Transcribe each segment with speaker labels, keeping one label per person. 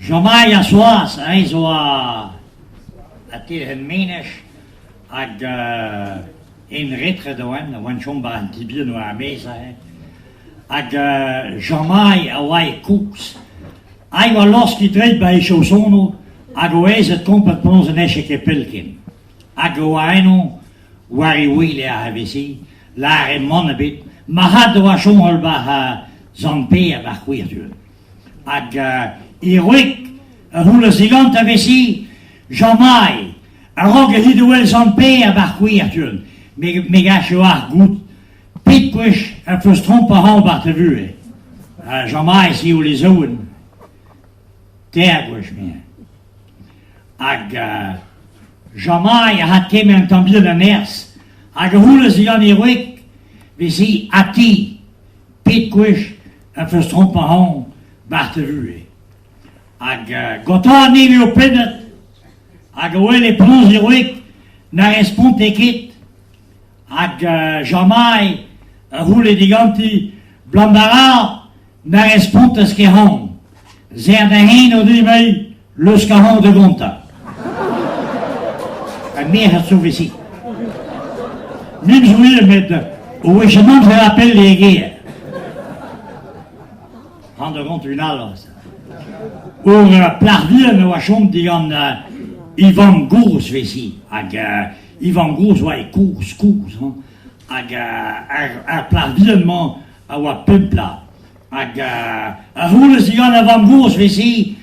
Speaker 1: Jamais a soas, zo a tegen menig ag in retre doan, wan chomba an tibia no a mesa ag jamais a wai koeks. Ai wa los ki dreit ba e chausono ag o ez et kompet pons en eche ke pelkin. Ag o aino wari wile a havesi, lare monnebit, ma had o a chomol ba zampe a ba kwirtun. Ag Erik, hule zigant havesi, jamais a rog hid wel zampe a ba kwirtun. Me gache war goed, pitkwis a frustrompa han bar te vue. Jamais si o les ouen. Tergwis me. Ag jamais a hat kemen an tambien an ers. Ag hule zigant Erik, vesi ati, pitkwis a frustrompa han bar te vue. Ag gota nevi o penet, ag wel e plons Erik, na respont ekit, ag jamais a hule diganti blandara na respont eus ket hon. Zer da hen o de mei leus ka hon de gonta. A mer hat so vesi. Nim jouir met o wechement de rappel de guerre. Han de gont un alas. Or plarvien o a chom digant Ivan Gous vesi. Ag Ivan Gous oa e kours, ag ar plarvienman a oa pempla. Ag a hule zigan a Van Gous vesi,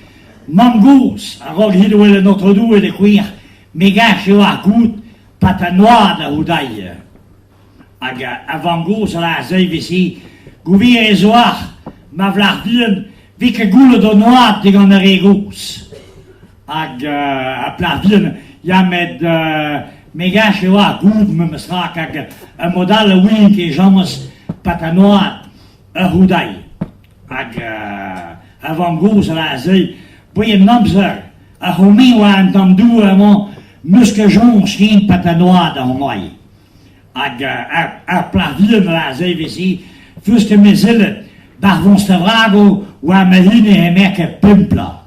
Speaker 1: Mam Gous, a rog hid oel notre dou e de kwir, me gache oa gout patanoad a oudai. Ag a Van Gous a la zei vesi, gouvir e zoar, ma vlarvien, vik a goule do noad digant ar e Gous. Ag a plarvien, ya med me gache oa gout me mesrak ag a modal a wink e jamas patanoad a oudai. Ag a Van Gous a la zei, bouye namzer, a homi oa an tamdou amant muske jon skin patanoad a homai. Ag a plarvien a la zei vesi, fuske me zillet, bar von stavrago oa me hine e merke pimpla.